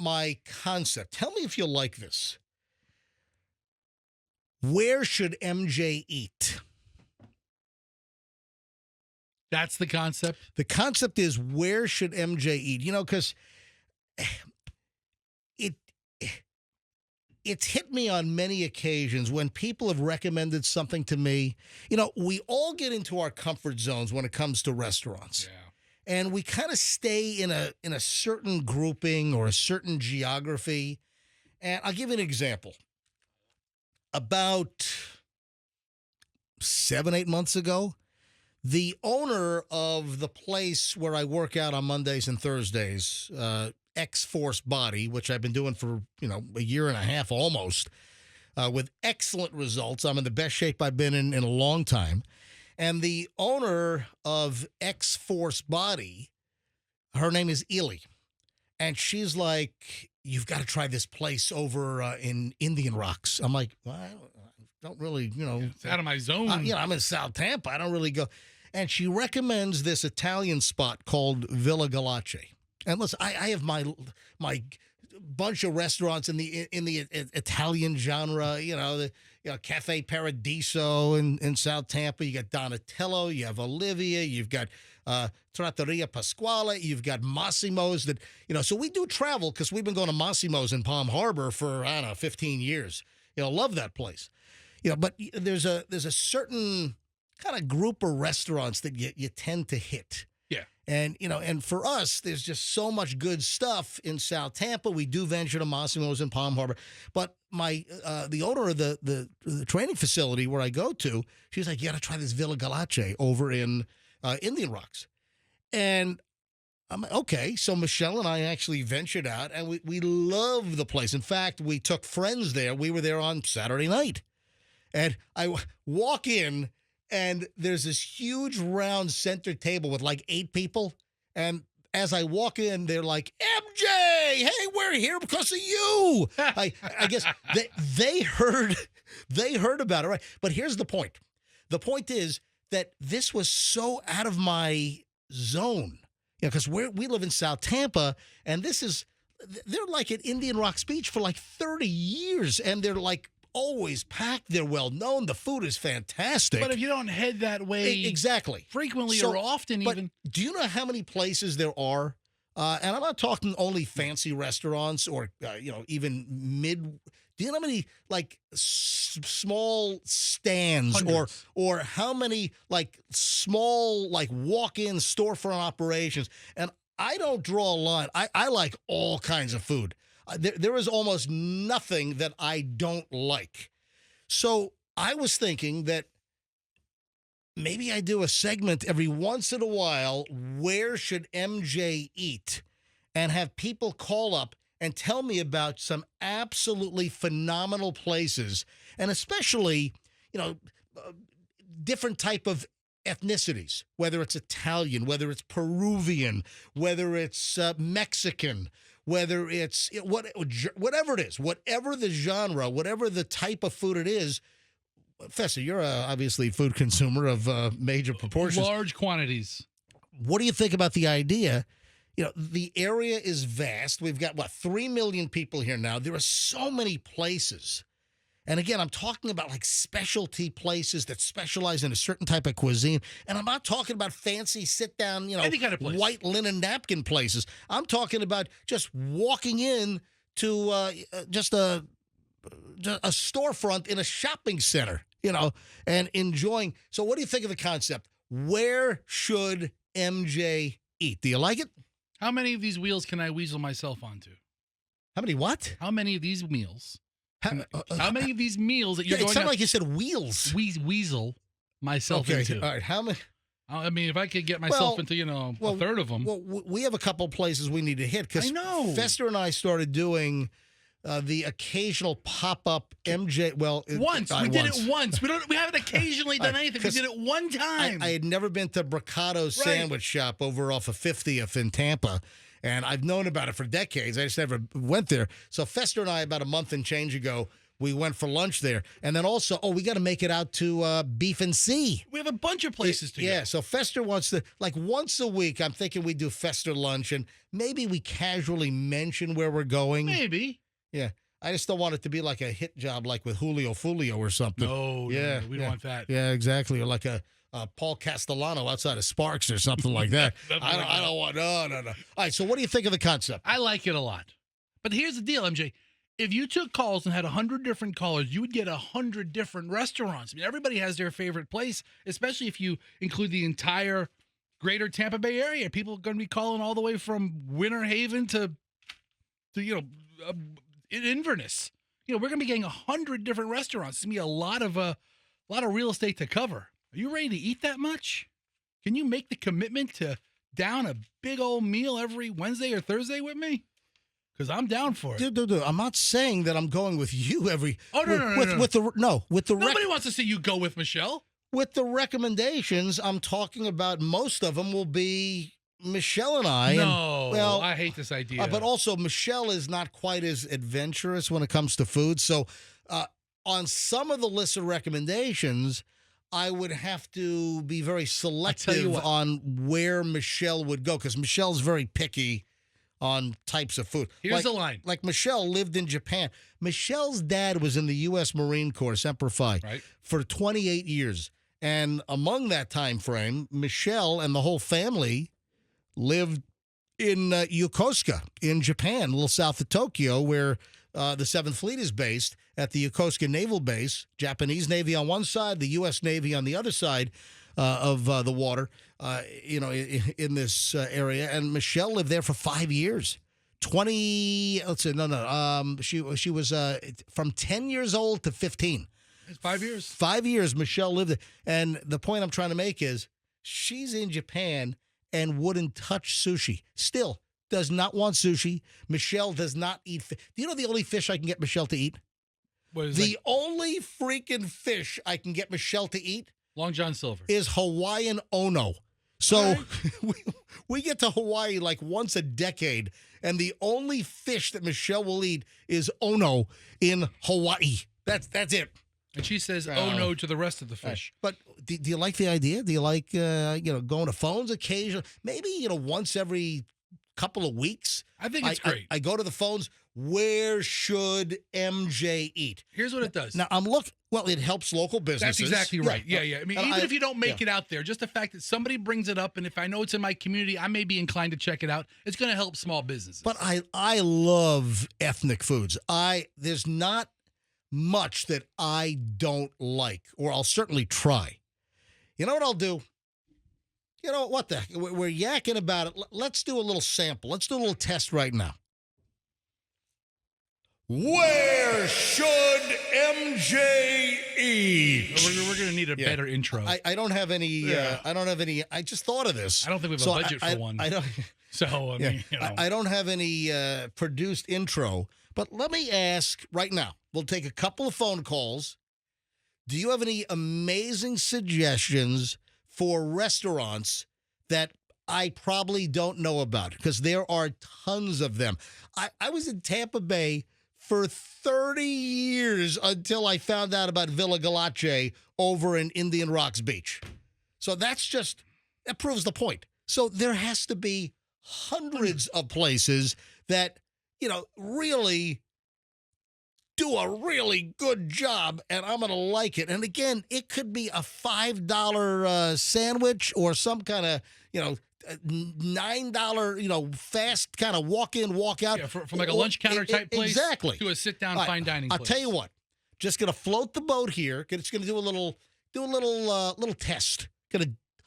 my concept. Tell me if you like this. Where should MJ eat? That's the concept? The concept is, where should MJ eat? You know, because it's hit me on many occasions when people have recommended something to me. You know, we all get into our comfort zones when it comes to restaurants. Yeah. And we kind of stay in a certain grouping or a certain geography. And I'll give you an example. About 7-8 months ago, the owner of the place where I work out on Mondays and Thursdays, X-Force Body, which I've been doing for, a year and a half almost, with excellent results. I'm in the best shape I've been in a long time. And the owner of X-Force Body, her name is Ely. And she's like, you've got to try this place over in Indian Rocks. I'm like, well, I don't really, It's out of my zone. I'm in South Tampa. I don't really go. And she recommends this Italian spot called Villa Galace. And listen, I have my bunch of restaurants in the Italian genre. Cafe Paradiso in South Tampa. You got Donatello. You have Olivia. You've got Trattoria Pasquale. You've got Massimo's. So we do travel because we've been going to Massimo's in Palm Harbor for 15 years. Love that place. But there's a certain kind of group of restaurants that you tend to hit. Yeah. And for us, there's just so much good stuff in South Tampa. We do venture to Massimo's in Palm Harbor. But the owner of the training facility where I go to, she's like, you got to try this Villa Galace over in Indian Rocks. And I'm like, okay. So Michelle and I actually ventured out, and we love the place. In fact, we took friends there. We were there on Saturday night. And I walk in, and there's this huge round center table with like 8 people. And as I walk in, they're like, MJ, hey, we're here because of you. I guess they heard about it, right? But here's the point. The point is that this was so out of my zone. Because we live in South Tampa, and they're like at Indian Rocks Beach for like 30 years, and they're like always packed. They're well known. The food is fantastic. But if you don't head that way exactly frequently or often even. Do you know how many places there are? And I'm not talking only fancy restaurants or, even mid. Do you know how many like small stands or how many like small like walk-in storefront operations? And I don't draw a line. I like all kinds of food. There is almost nothing that I don't like. So I was thinking that maybe I do a segment every once in a while, where should MJ eat, and have people call up and tell me about some absolutely phenomenal places, and especially, different type of ethnicities, whether it's Italian, whether it's Peruvian, whether it's Mexican, whether it's whatever it is, whatever the genre, whatever the type of food it is. Fester, you're obviously a food consumer of major proportions. Large quantities. What do you think about the idea? The area is vast. We've got, 3 million people here now. There are so many places. And again, I'm talking about like specialty places that specialize in a certain type of cuisine. And I'm not talking about fancy sit-down, any kind of place. White linen napkin places. I'm talking about just walking in to just a storefront in a shopping center, and enjoying. So what do you think of the concept? Where should MJ eat? Do you like it? How many of these wheels can I weasel myself onto? How many what? How many of these meals? How many of these meals that you're going to... It sounded like you said wheels. Weasel myself into. All right, how many... I mean, if I could get myself into, a third of them. Well, we have a couple places we need to hit. Because Fester and I started doing the occasional pop-up MJ... Well, once. We did it once. We haven't occasionally done anything. We did it one time. I had never been to Bricato's Sandwich Shop over off of 50th in Tampa. And I've known about it for decades. I just never went there. So Fester and I, about a month and change ago, we went for lunch there. And then also, we got to make it out to Beef and Sea. We have a bunch of places to Yeah, go. so Fester wants to, like once a week, I'm thinking we do Fester lunch, and maybe we casually mention where we're going. Maybe. Yeah. I just don't want it to be like a hit job like with Julio Fulio or something. No, Yeah, we don't want that. Yeah, exactly. Or like a Paul Castellano outside of Sparks or something like that. I don't want, no. All right, so what do you think of the concept? I like it a lot. But here's the deal, MJ. If you took calls and had 100 different callers, you would get 100 different restaurants. I mean, everybody has their favorite place, especially if you include the entire greater Tampa Bay area. People are going to be calling all the way from Winter Haven to Inverness. We're going to be getting 100 different restaurants. It's going to be a lot of real estate to cover. Are you ready to eat that much? Can you make the commitment to down a big old meal every Wednesday or Thursday with me? Because I'm down for it. Dude, I'm not saying that I'm going with you every. Oh, no. With the Nobody wants to see you go with Michelle. With the recommendations, I'm talking about most of them will be Michelle and I. No, and, well, I hate this idea. But also, Michelle is not quite as adventurous when it comes to food. So, on some of the list of recommendations, I would have to be very selective on where Michelle would go because Michelle's very picky on types of food. Here's the line. Like Michelle lived in Japan. Michelle's dad was in the U.S. Marine Corps, Semper Fi, for 28 years. And among that time frame, Michelle and the whole family lived in Yokosuka in Japan, a little south of Tokyo, where the 7th Fleet is based at the Yokosuka Naval Base. Japanese Navy on one side, the U.S. Navy on the other side of the water, in this area. And Michelle lived there for 5 years. She was from 10 years old to 15. It's 5 years. 5 years Michelle lived there. And the point I'm trying to make is she's in Japan and wouldn't touch sushi. Still does not want sushi. Michelle does not eat fish. Do you know the only fish I can get Michelle to eat? What is the only freaking fish I can get Michelle to eat Long John Silver is Hawaiian Ono. So we get to Hawaii like once a decade, and the only fish that Michelle will eat is Ono in Hawaii. That's it. And she says, "Oh no" to the rest of the fish. But do you like the idea? Do you like going to phones occasionally? Maybe once every couple of weeks. I think it's great. I go to the phones. Where should MJ eat? Here's what it does. Now well, it helps local businesses. That's exactly right. Yeah. I mean, even if you don't make it out there, just the fact that somebody brings it up, and if I know it's in my community, I may be inclined to check it out. It's going to help small businesses. But I love ethnic foods. There's not much that I don't like, or I'll certainly try. You know what I'll do? You know what the heck? We're yakking about it. Let's do a little sample. Let's do a little test right now. Where should MJ eat? We're going to need a better intro. I don't have any. I don't have any. I just thought of this. I don't think we have a budget for one. I don't. So I don't have any produced intro. But let me ask right now. We'll take a couple of phone calls. Do you have any amazing suggestions for restaurants that I probably don't know about? Because there are tons of them. I was in Tampa Bay for 30 years until I found out about Villa Galace over in Indian Rocks Beach. So that proves the point. So there has to be hundreds of places that, really do a really good job, and I'm going to like it. And again, it could be a $5 sandwich or some kind of, $9, fast kind of walk in, walk out. Yeah, from like a lunch counter type place exactly. to a sit down fine dining place. I'll tell you what, just going to float the boat here. It's going to do a little test.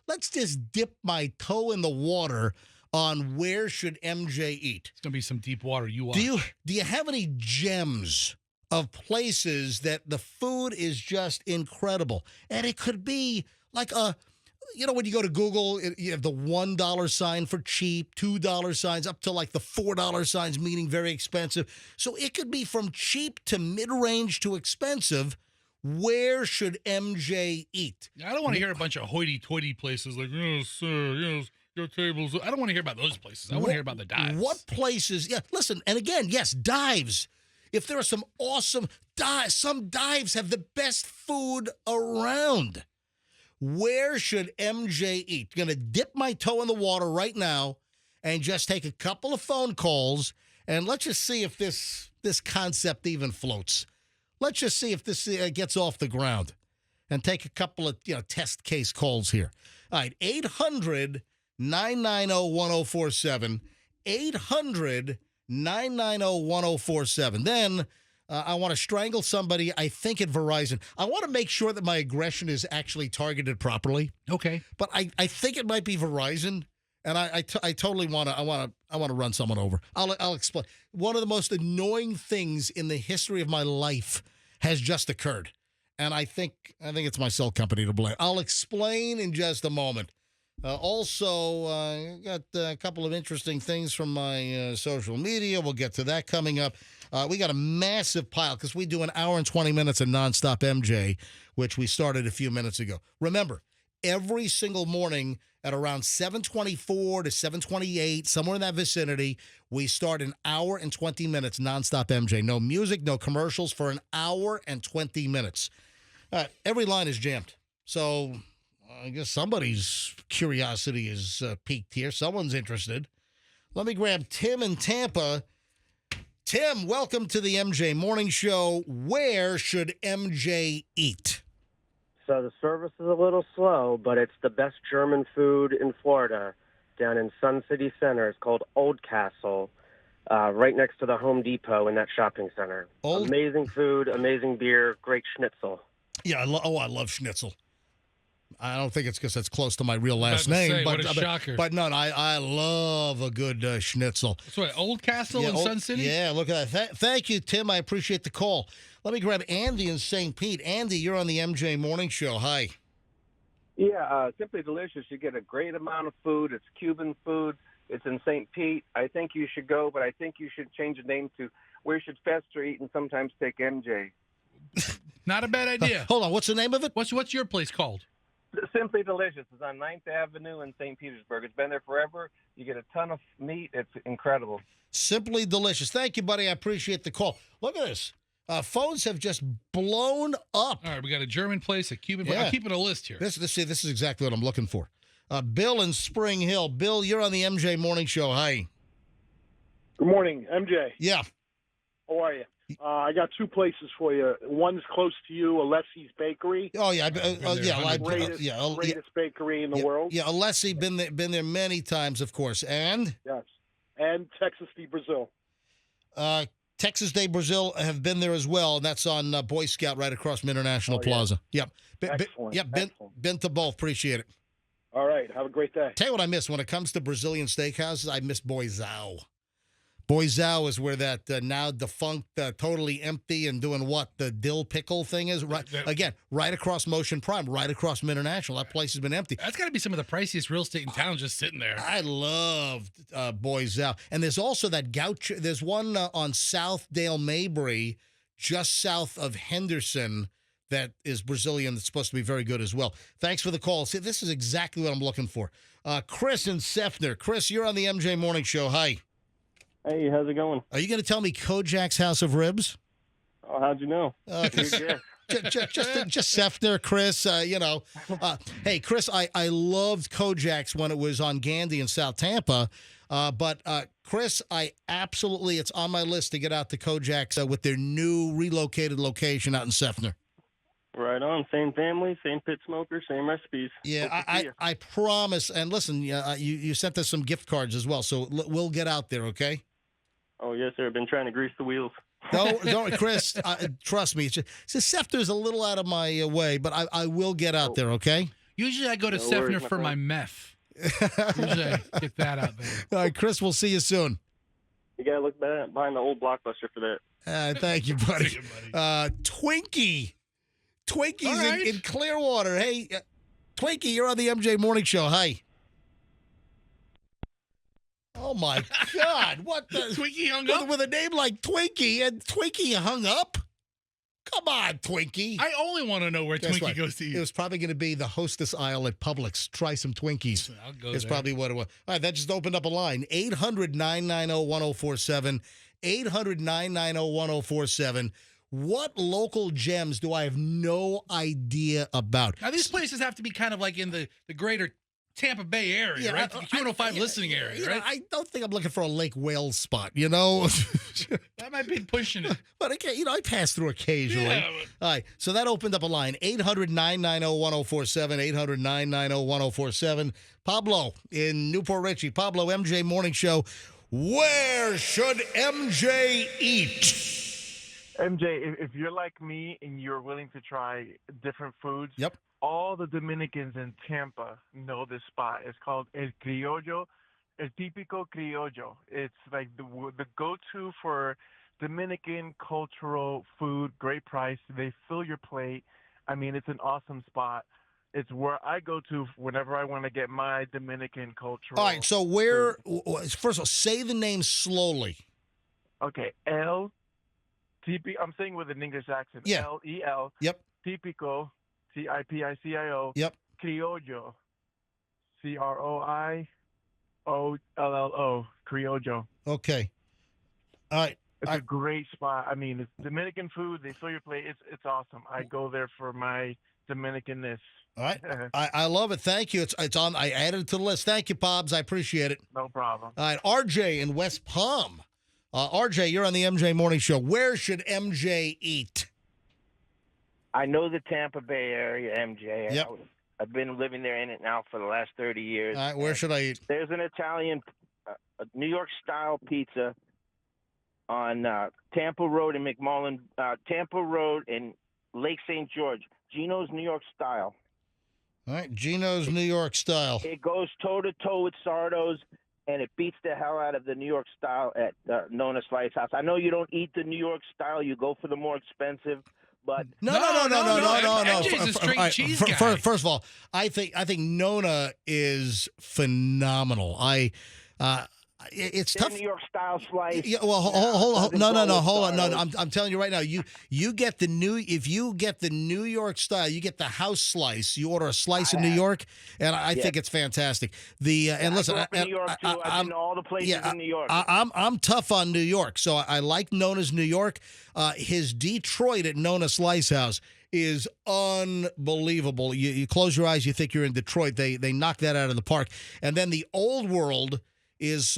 Let's just dip my toe in the water on where should MJ eat. It's going to be some deep water. You watch. Do you have any gems of places that the food is just incredible? And it could be like when you go to Google, you have the $1 sign for cheap, $2 signs up to like the $4 signs, meaning very expensive. So it could be from cheap to mid-range to expensive. Where should MJ eat? I don't want to hear a bunch of hoity-toity places like, yes, sir, yes, your tables. I don't want to hear about those places. I want to hear about the dives. What places? Yeah, listen, and again, yes, dives. if there are some awesome dives, some dives have the best food around. Where should MJ eat? Going to dip my toe in the water right now and just take a couple of phone calls, and let's just see if this concept even floats. Let's just see if this gets off the ground, and take a couple of test case calls here. All right, 800-990-1047. 800-990-1047. Then I want to strangle somebody, I think, at Verizon. I want to make sure that my aggression is actually targeted properly. Okay. But I think it might be Verizon, and I totally want to run someone over. I'll explain. One of the most annoying things in the history of my life has just occurred, and I think it's my cell company to blame. I'll explain in just a moment. Also, got a couple of interesting things from my social media. We'll get to that coming up. We got a massive pile because we do an hour and 20 minutes of nonstop MJ, which we started a few minutes ago. Remember, every single morning at around 7:24 to 7:28, somewhere in that vicinity, we start an hour and 20 minutes nonstop MJ. No music, no commercials for an hour and 20 minutes. Every line is jammed. So I guess somebody's curiosity is piqued here. Someone's interested. Let me grab Tim in Tampa. Tim, welcome to the MJ Morning Show. Where should MJ eat? So the service is a little slow, but it's the best German food in Florida down in Sun City Center. It's called Old Castle, right next to the Home Depot in that shopping center. Amazing food, amazing beer, great schnitzel. Yeah, I love schnitzel. I don't think it's because that's close to my real last name, what a shocker. But no, I love a good schnitzel. That's what, Old Castle in Sun City? Yeah, look at that. Thank you, Tim. I appreciate the call. Let me grab Andy in St. Pete. Andy, you're on the MJ Morning Show. Hi. Yeah, Simply Delicious. You get a great amount of food. It's Cuban food. It's in St. Pete. I think you should go, but I think you should change the name to Where Should Fester Eat and Sometimes Take MJ. Not a bad idea. Hold on. What's the name of it? What's your place called? Simply Delicious. It's on 9th Avenue in St. Petersburg. It's been there forever. You get a ton of meat. It's incredible. Simply Delicious. Thank you, buddy. I appreciate the call. Look at this. Phones have just blown up. All right, we got a German place, a Cuban place. Yeah. I'm keeping a list here. This is exactly what I'm looking for. Bill in Spring Hill. Bill, you're on the MJ Morning Show. Hi. Good morning, MJ. Yeah. How are you? I got two places for you. One's close to you, Alessi's Bakery. Oh yeah, Greatest bakery in the world. Yeah, Alessi, been there many times, of course, and yes, and Texas de Brazil. Texas de Brazil have been there as well, and that's on Boy Scout right across from International Plaza. Yep. Excellent. Been to both. Appreciate it. All right, have a great day. Tell you what I miss when it comes to Brazilian steakhouses. I miss Boy Zau. Boy Zau is where that now defunct, totally empty and doing what the dill pickle thing is. Right again, right across Motion Prime, right across from International. That place has been empty. That's got to be some of the priciest real estate in town, just sitting there. I loved Boy Zau, and there's also that Gaucho. There's one on Southdale Mabry, just south of Henderson, that is Brazilian. That's supposed to be very good as well. Thanks for the call. See, this is exactly what I'm looking for. Chris in Sefner. Chris, you're on the MJ Morning Show. Hi. Hey, how's it going? Are you going to tell me Kojak's House of Ribs? Oh, how'd you know? Just Sefner, Chris. Hey, Chris, I loved Kojak's when it was on Gandy in South Tampa. But Chris, it's on my list to get out to Kojak's with their new relocated location out in Sefner. Right on. Same family, same pit smoker, same recipes. Yeah, I promise. And listen, you sent us some gift cards as well, so we'll get out there, okay? Oh, yes, sir. I've been trying to grease the wheels. Don't, Chris. Trust me. Sefner's a little out of my way, but I will get out there, okay? Usually I go to Sefner for my meth. Usually I get that out there. All right, Chris, we'll see you soon. You got to look behind the old Blockbuster for that. Thank you, buddy. Twinkie. Twinkie's right. in Clearwater. Hey, Twinkie, you're on the MJ Morning Show. Hi. Oh, my God. What the? Twinkie hung up? With a name like Twinkie, and Twinkie hung up? Come on, Twinkie. I only want to know where Guess Twinkie what? goes to eat. It was probably going to be the hostess aisle at Publix. Try some Twinkies. I'll go It's there. probably what it was. All right, that just opened up a line. 800-990-1047. 800-990-1047. What local gems do I have no idea about? Now, these places have to be kind of like in the greater Tampa Bay area, right? The Q105 listening area, right? I don't think I'm looking for a Lake Wales spot, you know? That might be pushing it. But again, I pass through occasionally. Yeah, All right, so that opened up a line, 800-990-1047, 800-990-1047. Pablo in Newport Richie. Pablo, MJ Morning Show. Where should MJ eat? MJ, if you're like me and you're willing to try different foods, Yep. all the Dominicans in Tampa know this spot. It's called El Criollo, El Típico Criollo. It's like the go-to for Dominican cultural food, great price. They fill your plate. I mean, it's an awesome spot. It's where I go to whenever I want to get my Dominican cultural. All right, so where, first of all, say the name slowly. Okay, El Típico. I'm saying with an English accent. Yeah. L-E-L. Yep. Típico. T-I-P-I-C-I-O. Yep. Criollo. C-R-O-I-O-L-L-O. Criollo. Okay. All right. It's a great spot. I mean, it's Dominican food. They fill your plate. It's awesome. I go there for my Dominicanness. All right. I love it. Thank you. It's on. I added it to the list. Thank you, Pobbs. I appreciate it. No problem. All right. RJ in West Palm. RJ, you're on the MJ Morning Show. Where should MJ eat? I know the Tampa Bay area, MJ. Yep. I've been living there in it now for the last 30 years. All right. Where should I eat? There's an Italian, New York-style pizza on Tampa Road in McMullen, Tampa Road in Lake St. George. Gino's New York style. All right. Gino's New York style. It goes toe-to-toe with Sardo's, and it beats the hell out of the New York style at Nona Slice House. I know you don't eat the New York style. You go for the more expensive. But No. MJ's a straight cheese guy. First of all, I think Nona is phenomenal. It's their tough. New York style slice. Yeah, well, hold no, hold on. No, Sardo's. I'm telling you right now. You get if you get the New York style, you get the house slice. You order a slice in New York, and I think it's fantastic. And listen, I grew up in New York too. I've been to all the places in New York. I'm tough on New York, so I like Nona's New York. His Detroit at Nona Slice House is unbelievable. You close your eyes, you think you're in Detroit. They knock that out of the park. And then the Old World is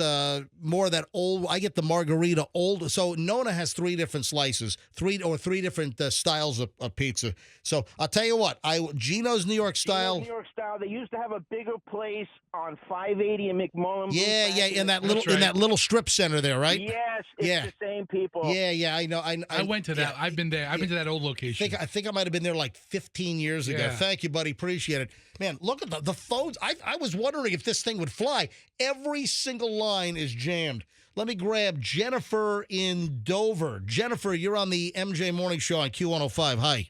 more of that old. I get the margarita old. So Nona has three different slices, three different styles of pizza. So I'll tell you what, Gino's New York style. Gino's New York style. They used to have a bigger place on 580 in McMullen. Yeah, in that little strip center there, right? Yes, it's the same people. Yeah, I know. I went to that. Yeah, I've been there. I've been to that old location. I think I might have been there like 15 years ago. Yeah. Thank you, buddy. Appreciate it. Man, look at the phones. I was wondering if this thing would fly. Every single line is jammed. Let me grab Jennifer in Dover. Jennifer, you're on the MJ Morning Show on Q105. Hi.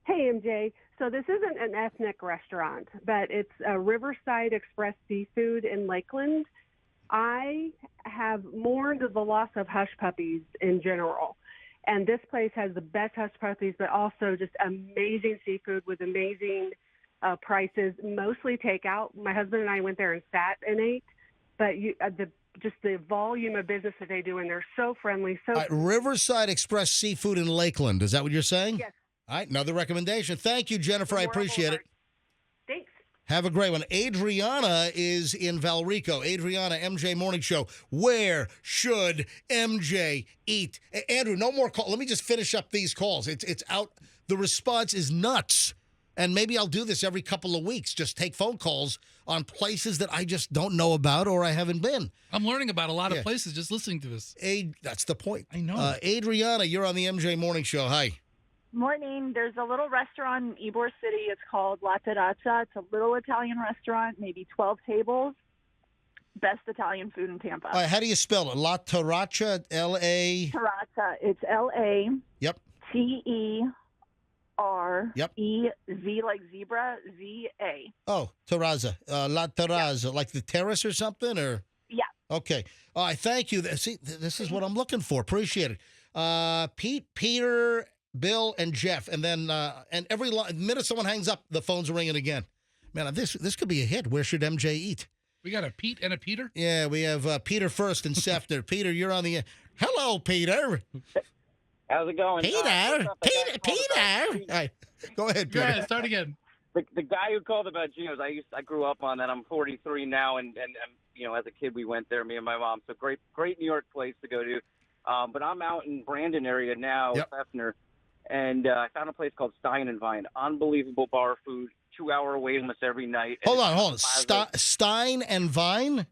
Hey, MJ. So this isn't an ethnic restaurant, but it's a Riverside Express Seafood in Lakeland. I have mourned the loss of hush puppies in general. And this place has the best hush puppies, but also just amazing seafood with amazing prices, mostly takeout. My husband and I went there and sat and ate. But just the volume of business that they do, and they're so friendly. So Riverside Express Seafood in Lakeland. Is that what you're saying? Yes. All right, another recommendation. Thank you, Jennifer. I appreciate it. Thanks. Have a great one. Adriana is in Valrico. Adriana, MJ Morning Show. Where should MJ eat? Andrew, no more calls. Let me just finish up these calls. It's out. The response is nuts. And maybe I'll do this every couple of weeks. Just take phone calls on places that I just don't know about or I haven't been. I'm learning about a lot of places just listening to this. That's the point. I know. Adriana, you're on the MJ Morning Show. Hi. Morning. There's a little restaurant in Ybor City. It's called La Terrazza. It's a little Italian restaurant, maybe 12 tables. Best Italian food in Tampa. All right, how do you spell it? La Terrazza, L-A... Terrazza. It's L-A... Yep. T-E... R Yep. E Z like zebra Z A. Oh, Terrazza. La Terrazza. Yep. Like the terrace or something? Or Yeah. Okay. All right, thank you. See, this is what I'm looking for. Appreciate it. Pete, Peter, Bill, and Jeff. And then and every minute someone hangs up, the phone's ringing again. Man, this could be a hit. Where should MJ eat? We got a Pete and a Peter? Yeah, we have Peter first and Sefner. Peter, you're on the Hello, Peter. How's it going? Peter. All right. Go ahead, Go Peter. ahead, start again. The guy who called about Geno's, I grew up on that. I'm 43 now, and as a kid we went there, me and my mom. So great New York place to go to. But I'm out in Brandon area now, Yep. Hefner, and I found a place called Stein and Vine. Unbelievable bar food, 2-hour waiting list every night. Hold on. Stein and Vine?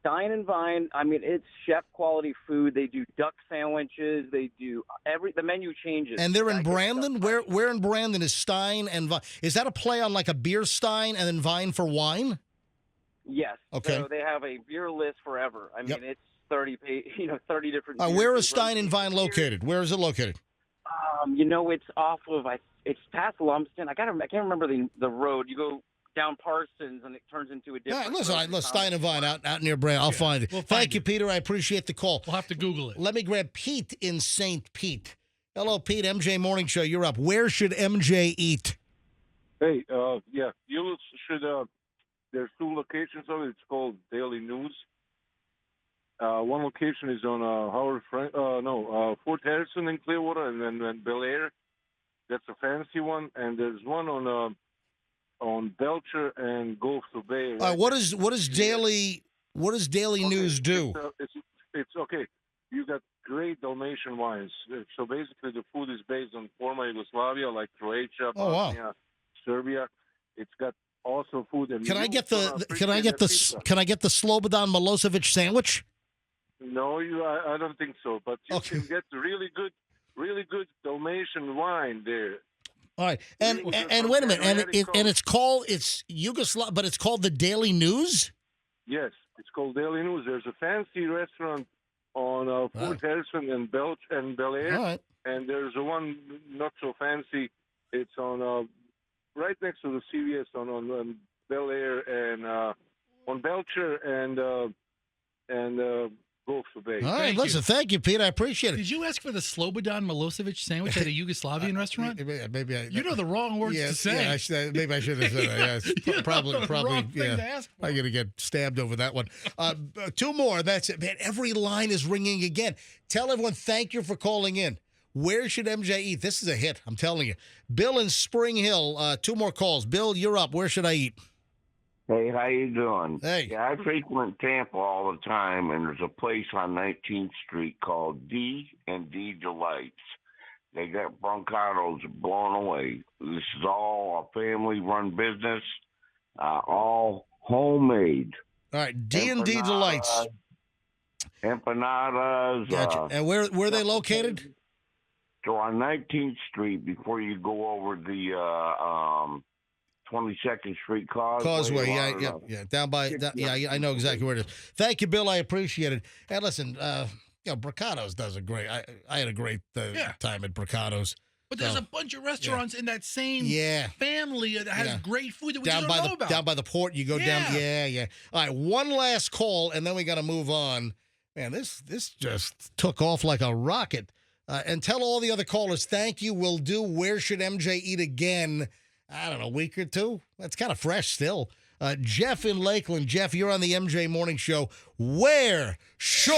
Stein and Vine, I mean, it's chef quality food. They do duck sandwiches. They do the menu changes. And they're in I get Brandon? stuff. Where in Brandon is Stein and Vine? Is that a play on like a beer stein and then Vine for wine? Yes. Okay. So they have a beer list forever. I mean, Yep. it's 30 different. Where beers. is Stein and Vine located? Where is it located? It's off of it's past Lumsden. I can't remember the road. You go down Parsons and it turns into a All different. right, listen, road. let's Stein and Vine out near Brandon. I'll find it. We'll find Thank you, it. Peter. I appreciate the call. We'll have to Google it. Let me grab Pete in St. Pete. Hello, Pete. MJ Morning Show. You're up. Where should MJ eat? Hey, you should. There's 2 locations of it. It's called Daily News. One location is on Fort Harrison in Clearwater, and then Bel Air. That's a fancy one, and there's one on Belcher and Gulf to Bay. What does Daily News do? It's okay. You got great Dalmatian wines. So basically, the food is based on former Yugoslavia, like Croatia, Bosnia, Serbia. It's got also food. And Can I get the Slobodan Milosevic sandwich? No, I don't think so. But you can get really good Dalmatian wine there. All right, and wait a minute, and it's called Yugoslav, but it's called the Daily News. Yes, it's called Daily News. There's a fancy restaurant on Fort Harrison and Bel Air, All right. and there's a one not so fancy. It's on right next to the CVS on Bel Air and on Belcher and Gulf to Bay. All right, listen, thank you, Pete. I appreciate it. Did you ask for the Slobodan Milosevic sandwich at a Yugoslavian restaurant? Maybe You know the wrong words to say. Yeah, maybe I should have said that. Yes, You know probably. the wrong thing Yeah, to ask for. I'm gonna get stabbed over that one. 2 more. That's it, man. Every line is ringing again. Tell everyone thank you for calling in. Where should MJ eat? This is a hit. I'm telling you. Bill in Spring Hill. 2 more calls. Bill, you're up. Where should I eat? Hey, how you doing? Hey. Yeah, I frequent Tampa all the time, and there's a place on 19th Street called D&D Delights. They got broncados blown away. This is all a family-run business, all homemade. All right, D&D Delights. Empanadas. Gotcha. And where are they located? So on 19th Street, before you go over the 22nd Street Causeway, yeah. Down by, I know exactly where it is. Thank you, Bill. I appreciate it. And listen, Bricado's does a great. I had a great time at Bricado's. But there's a bunch of restaurants in that same family that has great food that we down don't by know the about. down by the port. You go down. Yeah. All right, one last call, and then we got to move on. Man, this just took off like a rocket. And tell all the other callers, thank you. Will do. Where should MJ eat again? I don't know, a week or 2. That's kind of fresh still. Jeff in Lakeland. Jeff, you're on the MJ Morning Show. Where should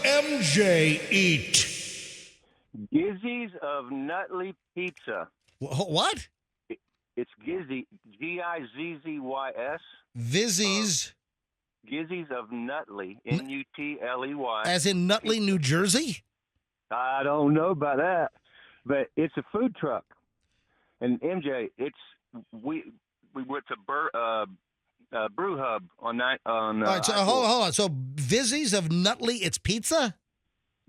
MJ eat? Gizzy's of Nutley Pizza. What? It's Gizzy, Gizzys. Vizzy's. Gizzy's of Nutley, Nutley. As in Nutley, New Jersey? I don't know about that, but it's a food truck. And MJ, we went to Brew Hub on that. All right, so hold on. So Vizzy's of Nutley, it's pizza?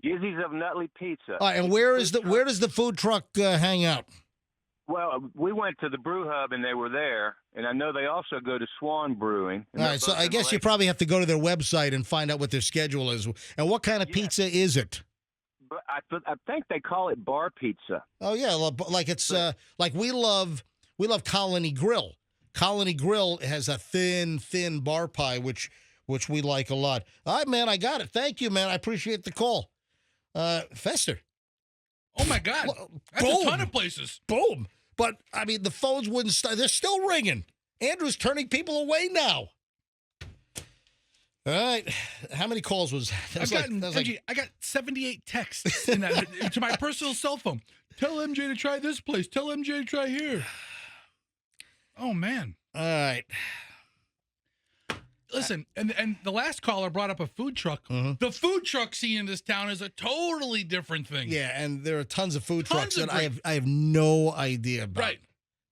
Gizzy's of Nutley Pizza. All right, and where does the food truck hang out? Well, we went to the Brew Hub and they were there, and I know they also go to Swan Brewing. All right, so I guess you probably have to go to their website and find out what their schedule is. And what kind of pizza is it? But I think they call it bar pizza. Oh yeah, like it's like we love Colony Grill. Colony Grill has a thin bar pie, which we like a lot. All right, man, I got it. Thank you, man. I appreciate the call. Fester. Oh my God, that's Boom. a ton of places. Boom. But I mean, the phones wouldn't start. They're still ringing. Andrew's turning people away now. All right. How many calls was that? I got 78 texts in that, to my personal cell phone. Tell MJ to try this place. Tell MJ to try here. Oh, man. All right. Listen, and the last caller brought up a food truck. Mm-hmm. The food truck scene in this town is a totally different thing. Yeah, and there are tons of food trucks that great- I have no idea about. Right.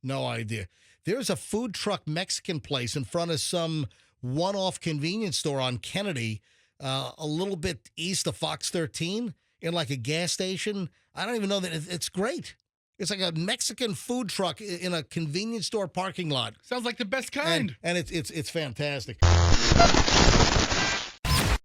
No idea. There's a food truck Mexican place in front of some one-off convenience store on Kennedy, a little bit east of Fox 13, in like a gas station. I don't even know that it's great. It's like a Mexican food truck in a convenience store parking lot. Sounds like the best kind. And it's fantastic.